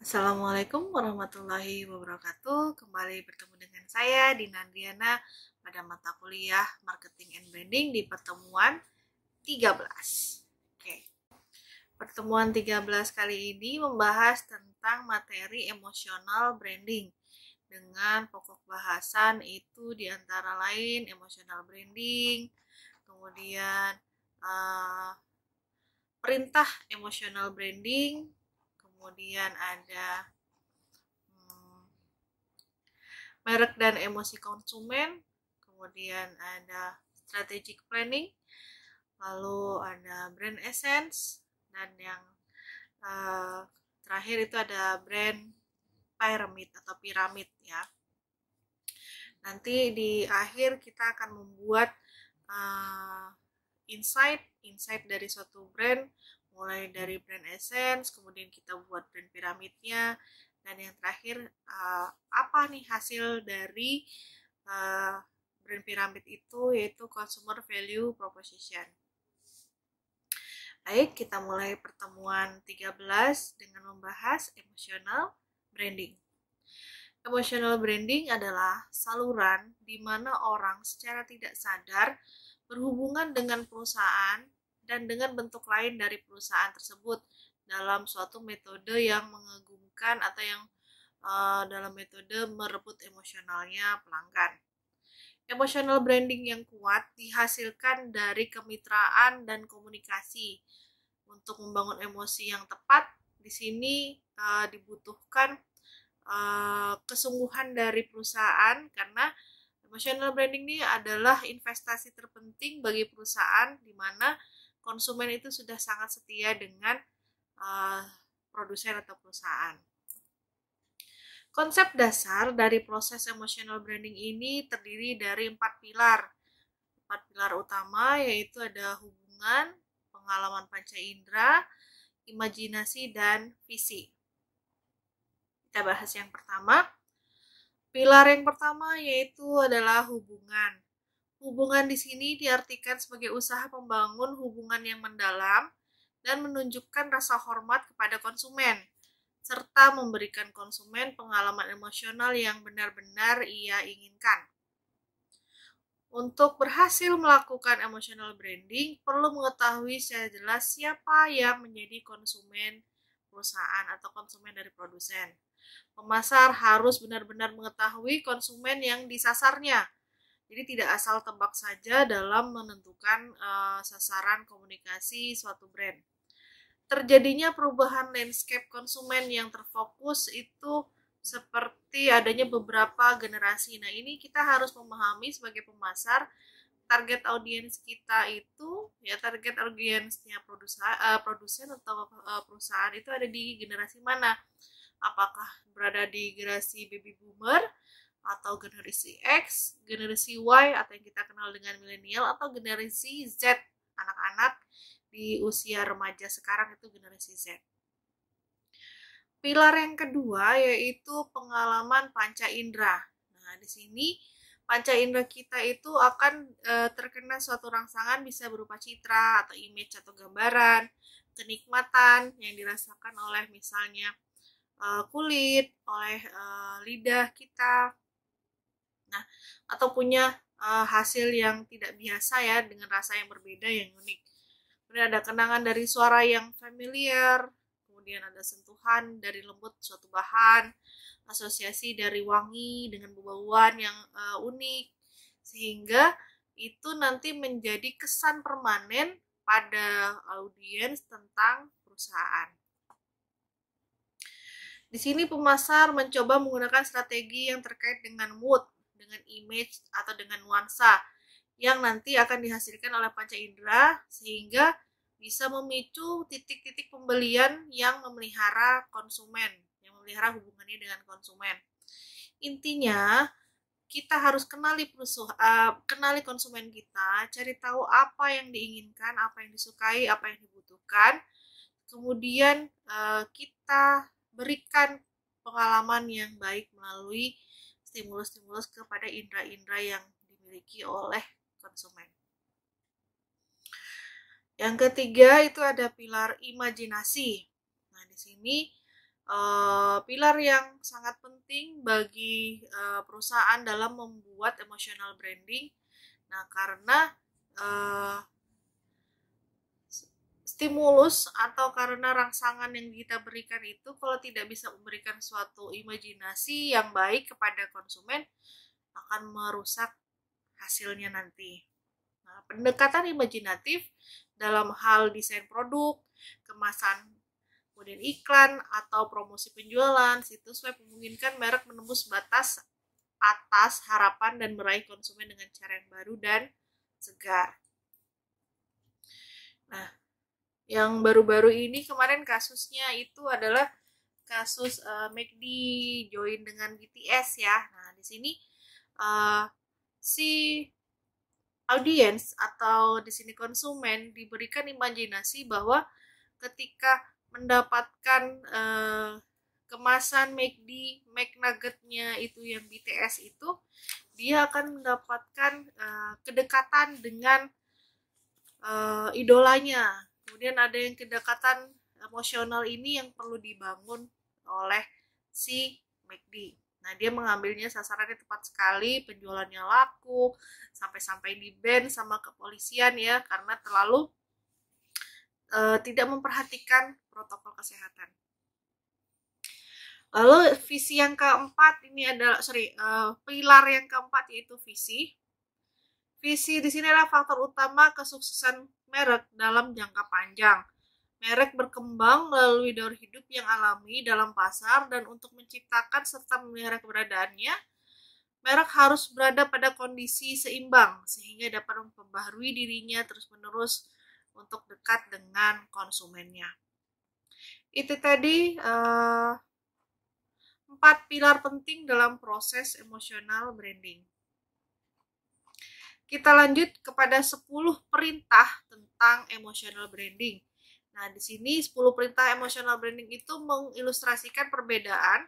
Assalamualaikum warahmatullahi wabarakatuh. Kembali bertemu dengan saya Dina Andriana pada mata kuliah Marketing and Branding di pertemuan 13. Oke. Pertemuan 13 kali ini membahas tentang materi emosional branding dengan pokok bahasan itu diantara lain emosional branding, kemudian perintah emosional branding, kemudian ada merek dan emosi konsumen, kemudian ada strategic planning, lalu ada brand essence, dan yang terakhir itu ada brand pyramid atau piramid ya. Nanti di akhir kita akan membuat insight dari suatu brand, mulai dari brand essence, kemudian kita buat brand piramidnya, dan yang terakhir apa nih hasil dari brand piramid itu, yaitu consumer value proposition. Baik, kita mulai pertemuan 13 dengan membahas emotional branding. Emotional branding adalah saluran di mana orang secara tidak sadar berhubungan dengan perusahaan dan dengan bentuk lain dari perusahaan tersebut dalam suatu metode yang mengagumkan atau yang dalam metode merebut emosionalnya pelanggan. Emotional branding yang kuat dihasilkan dari kemitraan dan komunikasi. Untuk membangun emosi yang tepat, di sini dibutuhkan kesungguhan dari perusahaan, karena emotional branding ini adalah investasi terpenting bagi perusahaan di mana konsumen itu sudah sangat setia dengan produsen atau perusahaan. Konsep dasar dari proses emotional branding ini terdiri dari 4 pilar. 4 pilar utama yaitu ada hubungan, pengalaman panca indera, imajinasi, dan visi. Kita bahas yang pertama. Pilar yang pertama yaitu adalah hubungan. Hubungan di sini diartikan sebagai usaha membangun hubungan yang mendalam dan menunjukkan rasa hormat kepada konsumen, serta memberikan konsumen pengalaman emosional yang benar-benar ia inginkan. Untuk berhasil melakukan emotional branding, perlu mengetahui secara jelas siapa yang menjadi konsumen perusahaan atau konsumen dari produsen. Pemasar harus benar-benar mengetahui konsumen yang disasarnya. Jadi tidak asal tebak saja dalam menentukan sasaran komunikasi suatu brand. Terjadinya perubahan landscape konsumen yang terfokus itu seperti adanya beberapa generasi. Nah, ini kita harus memahami sebagai pemasar, target audiens kita itu, ya target audiensnya produsen atau perusahaan itu ada di generasi mana? Apakah berada di generasi baby boomer, atau generasi X, generasi Y, atau yang kita kenal dengan milenial, atau generasi Z, anak-anak di usia remaja sekarang itu generasi Z. Pilar yang kedua yaitu pengalaman panca indera. Nah, di sini panca indera kita itu akan terkena suatu rangsangan, bisa berupa citra atau image atau gambaran, kenikmatan yang dirasakan oleh misalnya kulit, oleh lidah kita. Nah, atau punya hasil yang tidak biasa ya, dengan rasa yang berbeda yang unik. Kemudian ada kenangan dari suara yang familiar, kemudian ada sentuhan dari lembut suatu bahan, asosiasi dari wangi dengan bau-bauan yang unik, sehingga itu nanti menjadi kesan permanen pada audiens tentang perusahaan. Di sini pemasar mencoba menggunakan strategi yang terkait dengan mood, dengan image atau dengan nuansa yang nanti akan dihasilkan oleh panca indera, sehingga bisa memicu titik-titik pembelian yang memelihara konsumen, yang memelihara hubungannya dengan konsumen. Intinya kita harus kenali konsumen kita, cari tahu apa yang diinginkan, apa yang disukai, apa yang dibutuhkan. Kemudian kita berikan pengalaman yang baik melalui stimulus-stimulus kepada indera-indera yang dimiliki oleh konsumen. Yang ketiga itu ada pilar imajinasi. Nah, di sini pilar yang sangat penting bagi perusahaan dalam membuat emotional branding. Nah, karena stimulus atau karena rangsangan yang kita berikan itu kalau tidak bisa memberikan suatu imajinasi yang baik kepada konsumen akan merusak hasilnya nanti. Nah, pendekatan imajinatif dalam hal desain produk, kemasan, kemudian iklan atau promosi penjualan, situs web memungkinkan merek menembus batas atas harapan dan meraih konsumen dengan cara yang baru dan segar. Nah, yang baru-baru ini kemarin kasusnya itu adalah kasus McD join dengan BTS ya. Nah, di sini si audiens atau di sini konsumen diberikan imajinasi bahwa ketika mendapatkan kemasan McD McNugget-nya itu yang BTS itu, dia akan mendapatkan kedekatan dengan idolanya. Kemudian ada yang kedekatan emosional ini yang perlu dibangun oleh si McD. Nah, dia mengambilnya sasarannya tepat sekali, penjualannya laku, sampai-sampai di-ban sama kepolisian ya, karena terlalu tidak memperhatikan protokol kesehatan. Lalu visi yang keempat ini adalah pilar yang keempat yaitu visi. Visi di sini adalah faktor utama kesuksesan merek dalam jangka panjang. Merek berkembang melalui daur hidup yang alami dalam pasar dan untuk menciptakan serta memelihara keberadaannya, merek harus berada pada kondisi seimbang sehingga dapat memperbaharui dirinya terus-menerus untuk dekat dengan konsumennya. Itu tadi 4 pilar penting dalam proses emosional branding. Kita lanjut kepada 10 perintah tentang emotional branding. Nah, di sini 10 perintah emotional branding itu mengilustrasikan perbedaan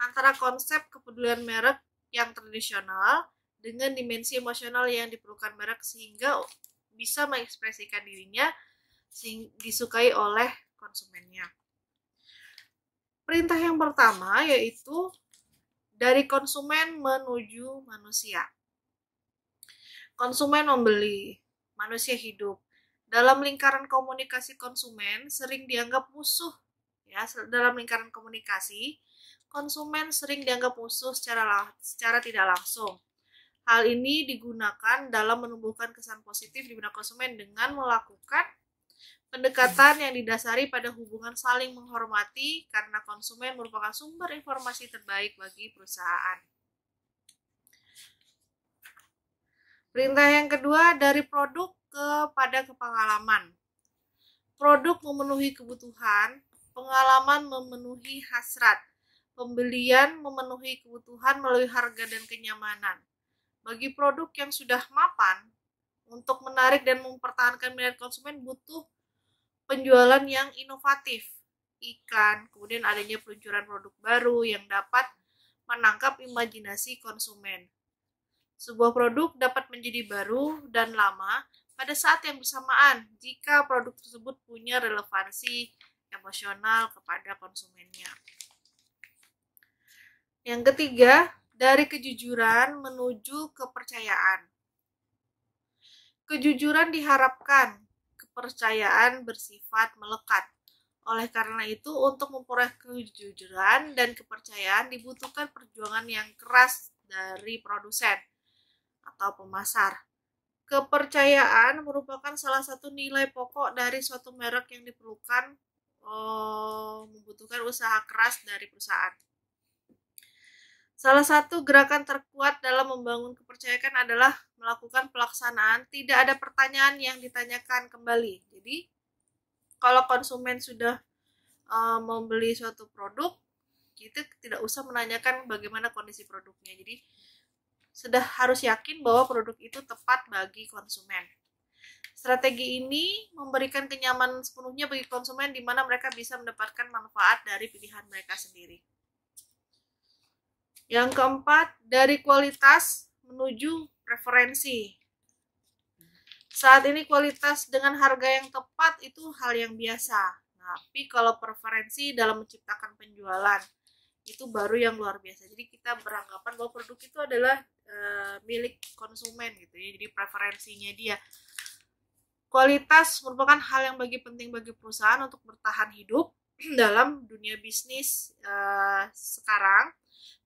antara konsep kepedulian merek yang tradisional dengan dimensi emosional yang diperlukan merek sehingga bisa mengekspresikan dirinya disukai oleh konsumennya. Perintah yang pertama yaitu dari konsumen menuju manusia. Konsumen membeli, manusia hidup. Dalam lingkaran komunikasi konsumen sering dianggap musuh. Ya, dalam lingkaran komunikasi, konsumen sering dianggap musuh secara tidak langsung. Hal ini digunakan dalam menumbuhkan kesan positif di benak konsumen dengan melakukan pendekatan yang didasari pada hubungan saling menghormati karena konsumen merupakan sumber informasi terbaik bagi perusahaan. Perintah yang kedua dari produk kepada pengalaman. Produk memenuhi kebutuhan, pengalaman memenuhi hasrat, pembelian memenuhi kebutuhan melalui harga dan kenyamanan. Bagi produk yang sudah mapan, untuk menarik dan mempertahankan minat konsumen butuh penjualan yang inovatif, iklan, kemudian adanya peluncuran produk baru yang dapat menangkap imajinasi konsumen. Sebuah produk dapat menjadi baru dan lama pada saat yang bersamaan jika produk tersebut punya relevansi emosional kepada konsumennya. Yang ketiga, dari kejujuran menuju kepercayaan. Kejujuran diharapkan, kepercayaan bersifat melekat. Oleh karena itu, untuk memperoleh kejujuran dan kepercayaan dibutuhkan perjuangan yang keras dari produsen atau pemasar. Kepercayaan merupakan salah satu nilai pokok dari suatu merek yang diperlukan membutuhkan usaha keras dari perusahaan. Salah satu gerakan terkuat dalam membangun kepercayaan adalah melakukan pelaksanaan tidak ada pertanyaan yang ditanyakan kembali. Jadi, kalau konsumen sudah membeli suatu produk, kita tidak usah menanyakan bagaimana kondisi produknya. Jadi, sudah harus yakin bahwa produk itu tepat bagi konsumen. Strategi ini memberikan kenyamanan sepenuhnya bagi konsumen di mana mereka bisa mendapatkan manfaat dari pilihan mereka sendiri. Yang keempat, dari kualitas menuju preferensi. Saat ini kualitas dengan harga yang tepat itu hal yang biasa. Tapi kalau preferensi dalam menciptakan penjualan itu baru yang luar biasa. Jadi kita beranggapan bahwa produk itu adalah milik konsumen gitu ya. Jadi preferensinya dia. Kualitas merupakan hal yang penting bagi perusahaan untuk bertahan hidup dalam dunia bisnis sekarang.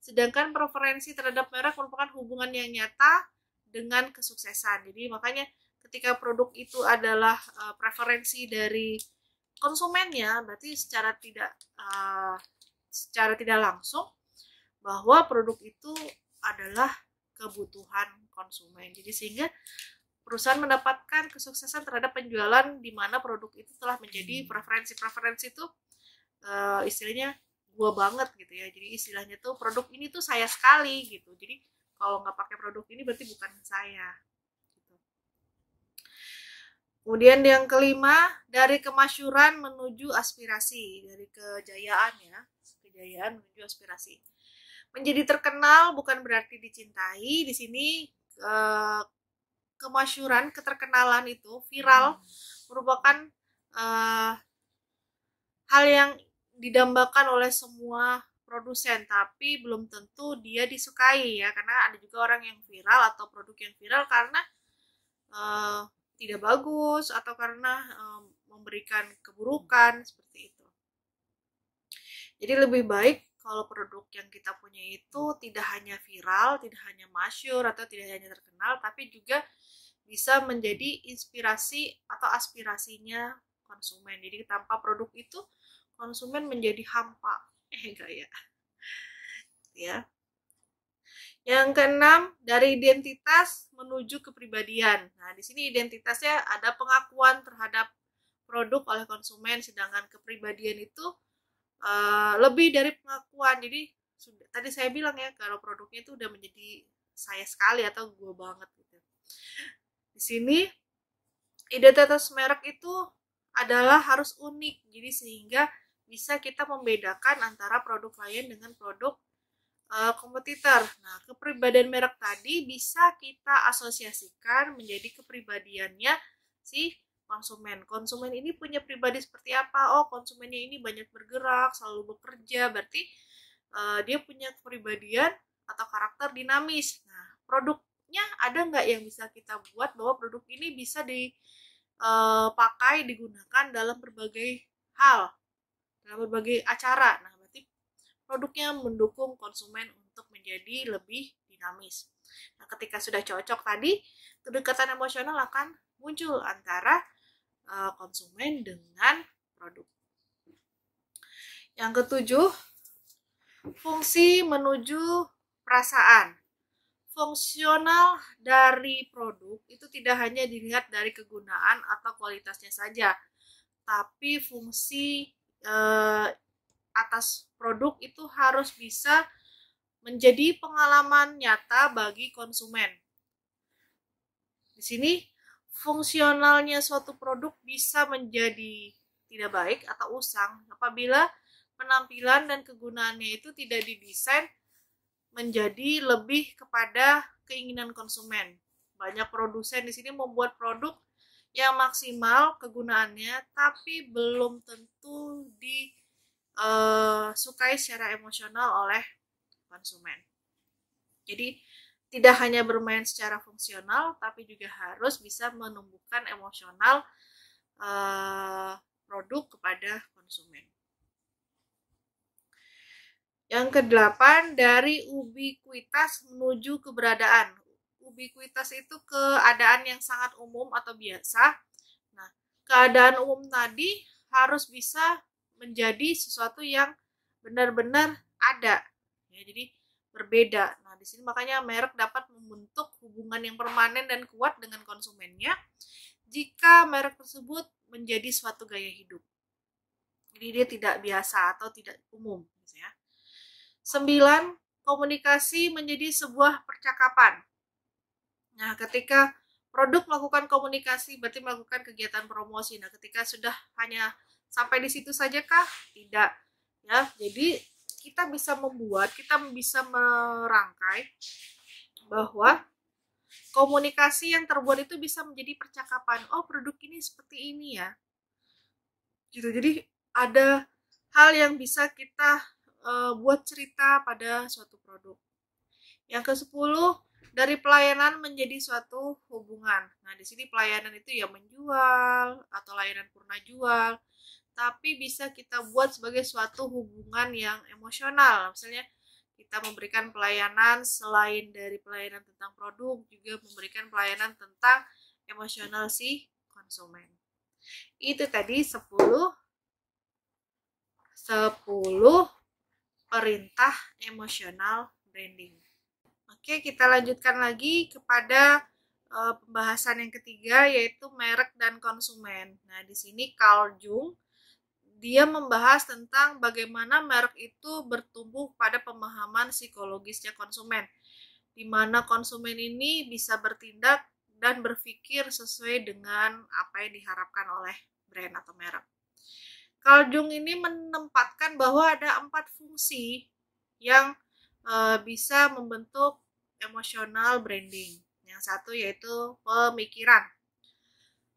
Sedangkan preferensi terhadap merek merupakan hubungan yang nyata dengan kesuksesan. Jadi makanya ketika produk itu adalah preferensi dari konsumennya, berarti secara tidak langsung bahwa produk itu adalah kebutuhan konsumen. Jadi sehingga perusahaan mendapatkan kesuksesan terhadap penjualan di mana produk itu telah menjadi preferensi itu istilahnya gua banget gitu ya. Jadi istilahnya tuh produk ini tuh saya sekali gitu. Jadi kalau nggak pakai produk ini berarti bukan saya. Gitu. Kemudian yang kelima, dari kemasyhuran menuju aspirasi, dari kejayaan ya, kejayaan menuju aspirasi. Menjadi terkenal bukan berarti dicintai. Di sini kemasyhuran, keterkenalan itu viral merupakan hal yang didambakan oleh semua produsen, tapi belum tentu dia disukai ya, karena ada juga orang yang viral atau produk yang viral karena tidak bagus atau karena memberikan keburukan seperti itu. Jadi lebih baik kalau produk yang kita punya itu tidak hanya viral, tidak hanya masyhur atau tidak hanya terkenal, tapi juga bisa menjadi inspirasi atau aspirasinya konsumen. Jadi tanpa produk itu konsumen menjadi hampa. Enggak ya. Ya. Yang keenam, dari identitas menuju kepribadian. Nah, di sini identitasnya ada pengakuan terhadap produk oleh konsumen, sedangkan kepribadian itu lebih dari pengakuan. Jadi tadi saya bilang ya, kalau produknya itu udah menjadi saya sekali atau gue banget gitu. Di sini identitas merek itu adalah harus unik, jadi sehingga bisa kita membedakan antara produk lain dengan produk kompetitor. Nah, kepribadian merek tadi bisa kita asosiasikan menjadi kepribadiannya si konsumen. Konsumen ini punya pribadi seperti apa? Oh, konsumennya ini banyak bergerak, selalu bekerja, berarti dia punya kepribadian atau karakter dinamis. Nah, produknya ada nggak yang bisa kita buat bahwa produk ini bisa dipakai, digunakan dalam berbagai hal, dalam berbagai acara. Nah, berarti produknya mendukung konsumen untuk menjadi lebih dinamis. Nah, ketika sudah cocok tadi, kedekatan emosional akan muncul antara konsumen dengan produk. Yang ketujuh, fungsi menuju perasaan. Fungsional dari produk itu tidak hanya dilihat dari kegunaan atau kualitasnya saja, tapi fungsi atas produk itu harus bisa menjadi pengalaman nyata bagi konsumen. Di sini fungsionalnya suatu produk bisa menjadi tidak baik atau usang apabila penampilan dan kegunaannya itu tidak didesain menjadi lebih kepada keinginan konsumen. Banyak produsen di sini membuat produk yang maksimal kegunaannya, tapi belum tentu disukai secara emosional oleh konsumen. Jadi tidak hanya bermain secara fungsional, tapi juga harus bisa menumbuhkan emosional produk kepada konsumen. Yang kedelapan, dari ubikuitas menuju keberadaan. Ubikuitas itu keadaan yang sangat umum atau biasa. Nah, keadaan umum tadi harus bisa menjadi sesuatu yang benar-benar ada. Ya, jadi berbeda. Nah, di sini makanya merek dapat membentuk hubungan yang permanen dan kuat dengan konsumennya jika merek tersebut menjadi suatu gaya hidup. Jadi dia tidak biasa atau tidak umum. Ya. 9. Komunikasi menjadi sebuah percakapan. Nah, ketika produk melakukan komunikasi berarti melakukan kegiatan promosi. Nah, ketika sudah hanya sampai di situ saja kah? Tidak. Ya, jadi kita bisa merangkai bahwa komunikasi yang terbuat itu bisa menjadi percakapan. Oh, produk ini seperti ini ya. Gitu. Jadi ada hal yang bisa kita buat cerita pada suatu produk. Yang ke-10, dari pelayanan menjadi suatu hubungan. Nah, di sini pelayanan itu ya menjual atau layanan purna jual, tapi bisa kita buat sebagai suatu hubungan yang emosional. Misalnya kita memberikan pelayanan selain dari pelayanan tentang produk, juga memberikan pelayanan tentang emosional si konsumen. Itu tadi 10 perintah emosional branding. Oke, kita lanjutkan lagi kepada pembahasan yang ketiga, yaitu merek dan konsumen. Nah, di sini Carl Jung dia membahas tentang bagaimana merek itu bertumbuh pada pemahaman psikologisnya konsumen, di mana konsumen ini bisa bertindak dan berpikir sesuai dengan apa yang diharapkan oleh brand atau merek. Carl Jung ini menempatkan bahwa ada 4 fungsi yang bisa membentuk emosional branding. Yang satu yaitu pemikiran.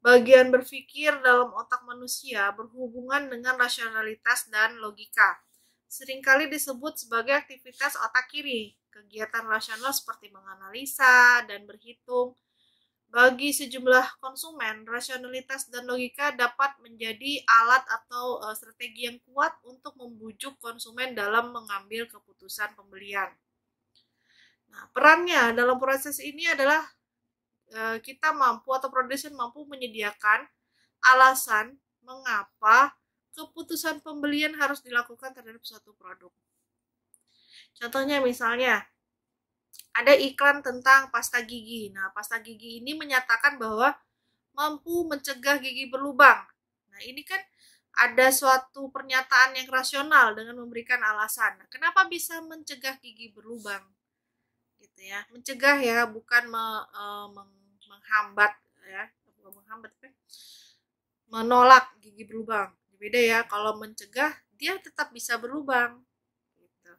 Bagian berpikir dalam otak manusia berhubungan dengan rasionalitas dan logika. Seringkali disebut sebagai aktivitas otak kiri. Kegiatan rasional seperti menganalisa dan berhitung. Bagi sejumlah konsumen, rasionalitas dan logika dapat menjadi alat atau strategi yang kuat untuk membujuk konsumen dalam mengambil keputusan pembelian. Nah, perannya dalam proses ini adalah kita mampu atau produsen mampu menyediakan alasan mengapa keputusan pembelian harus dilakukan terhadap suatu produk. Contohnya misalnya, ada iklan tentang pasta gigi. Nah, pasta gigi ini menyatakan bahwa mampu mencegah gigi berlubang. Nah, ini kan ada suatu pernyataan yang rasional dengan memberikan alasan. Nah, kenapa bisa mencegah gigi berlubang? Gitu ya. Mencegah ya, bukan menghambat ya, bukan menghambat kan? Menolak gigi berlubang. Beda ya, kalau mencegah dia tetap bisa berlubang. Gitu.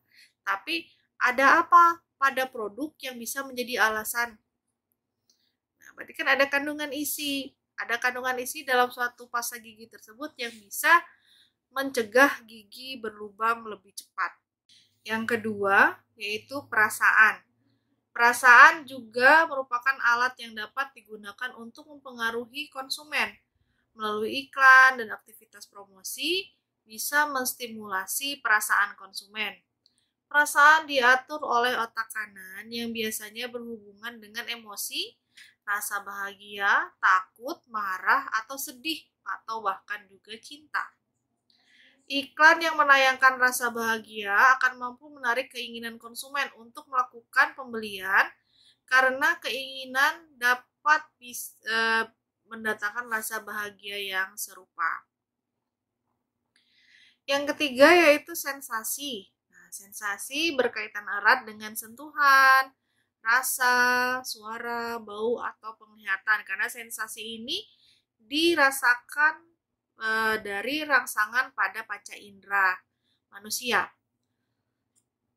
Tapi ada apa pada produk yang bisa menjadi alasan? Nah, berarti kan ada kandungan isi. Ada kandungan isi dalam suatu pasta gigi tersebut yang bisa mencegah gigi berlubang lebih cepat. Yang kedua, yaitu perasaan. Perasaan juga merupakan alat yang dapat digunakan untuk mempengaruhi konsumen. Melalui iklan dan aktivitas promosi, bisa menstimulasi perasaan konsumen. Perasaan diatur oleh otak kanan yang biasanya berhubungan dengan emosi, rasa bahagia, takut, marah, atau sedih, atau bahkan juga cinta. Iklan yang menayangkan rasa bahagia akan mampu menarik keinginan konsumen untuk melakukan pembelian karena keinginan dapat mendatangkan rasa bahagia yang serupa. Yang ketiga yaitu sensasi. Nah, sensasi berkaitan erat dengan sentuhan, rasa, suara, bau, atau penglihatan. Karena sensasi ini dirasakan dari rangsangan pada panca indera manusia.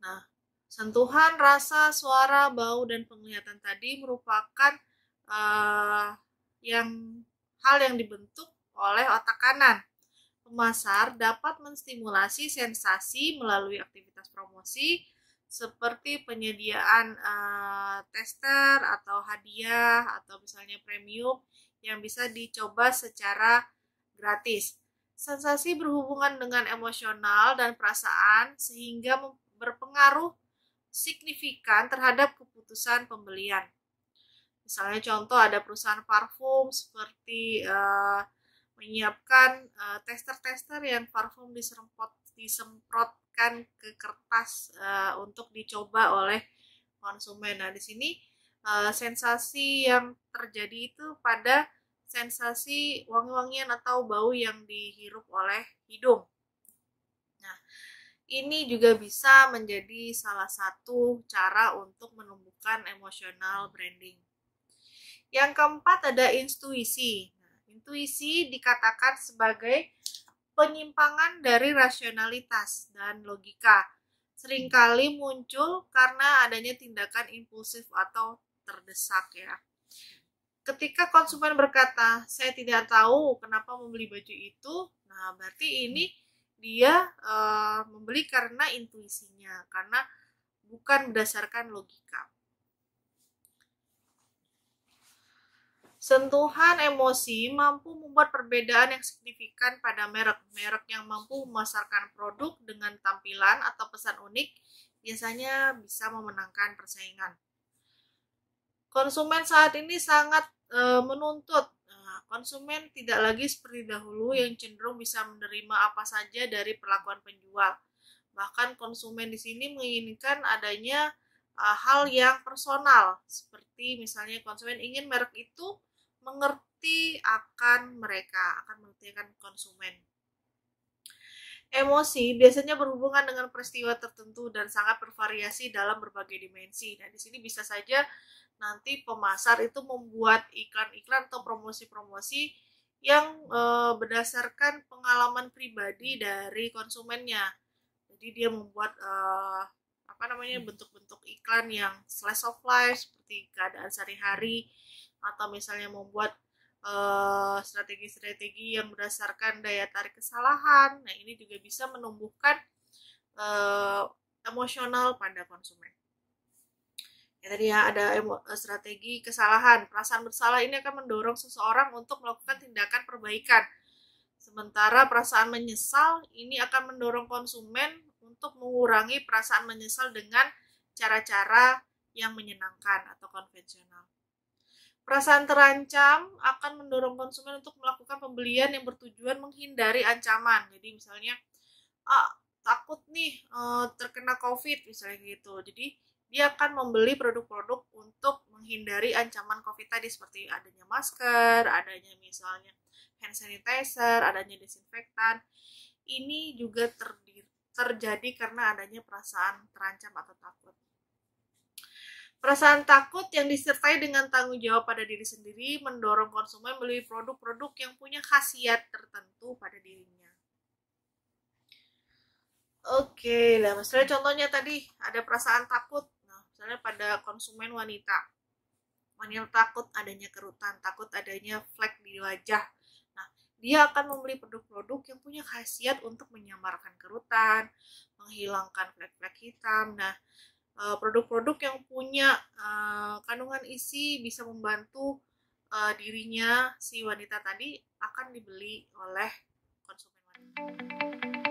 Nah, sentuhan, rasa, suara, bau, dan penglihatan tadi merupakan hal yang dibentuk oleh otak kanan. Pemasar dapat menstimulasi sensasi melalui aktivitas promosi seperti penyediaan tester atau hadiah atau misalnya premium yang bisa dicoba secara gratis. Sensasi berhubungan dengan emosional dan perasaan sehingga berpengaruh signifikan terhadap keputusan pembelian. Misalnya contoh ada perusahaan parfum seperti menyiapkan tester-tester yang parfum disemprotkan ke kertas untuk dicoba oleh konsumen. Nah, di sini sensasi yang terjadi itu pada sensasi wangi-wangian atau bau yang dihirup oleh hidung. Nah, ini juga bisa menjadi salah satu cara untuk menumbuhkan emosional branding. Yang keempat ada intuisi. Nah, intuisi dikatakan sebagai penyimpangan dari rasionalitas dan logika. Seringkali muncul karena adanya tindakan impulsif atau terdesak ya. Ketika konsumen berkata, saya tidak tahu kenapa membeli baju itu, nah berarti ini dia membeli karena intuisinya, karena bukan berdasarkan logika. Sentuhan emosi mampu membuat perbedaan yang signifikan pada merek. Merek yang mampu memasarkan produk dengan tampilan atau pesan unik biasanya bisa memenangkan persaingan. Konsumen saat ini sangat menuntut. Konsumen tidak lagi seperti dahulu yang cenderung bisa menerima apa saja dari perlakuan penjual. Bahkan konsumen di sini menginginkan adanya hal yang personal, seperti misalnya konsumen ingin merek itu mengerti akan mereka, akan mengerti akan konsumen. Emosi biasanya berhubungan dengan peristiwa tertentu dan sangat bervariasi dalam berbagai dimensi. Nah, di sini bisa saja nanti pemasar itu membuat iklan-iklan atau promosi-promosi yang berdasarkan pengalaman pribadi dari konsumennya. Jadi dia membuat bentuk-bentuk iklan yang slice of life seperti keadaan sehari-hari, atau misalnya membuat strategi-strategi yang berdasarkan daya tarik kesalahan. Nah, ini juga bisa menumbuhkan emosional pada konsumen. Ya, tadi ya ada strategi kesalahan. Perasaan bersalah ini akan mendorong seseorang untuk melakukan tindakan perbaikan. Sementara perasaan menyesal ini akan mendorong konsumen untuk mengurangi perasaan menyesal dengan cara-cara yang menyenangkan atau konvensional. Perasaan terancam akan mendorong konsumen untuk melakukan pembelian yang bertujuan menghindari ancaman. Jadi misalnya takut nih terkena COVID misalnya gitu. Jadi dia akan membeli produk-produk untuk menghindari ancaman COVID tadi, seperti adanya masker, adanya misalnya hand sanitizer, adanya desinfektan. Ini juga terjadi karena adanya perasaan terancam atau takut. Perasaan takut yang disertai dengan tanggung jawab pada diri sendiri mendorong konsumen membeli produk-produk yang punya khasiat tertentu pada dirinya. Oke, lah misalnya contohnya tadi ada perasaan takut. Nah, misalnya pada konsumen wanita takut adanya kerutan, takut adanya flek di wajah. Nah, dia akan membeli produk-produk yang punya khasiat untuk menyamarkan kerutan, menghilangkan flek-flek hitam. Nah, produk-produk yang punya kandungan isi bisa membantu dirinya si wanita tadi akan dibeli oleh konsumen wanita.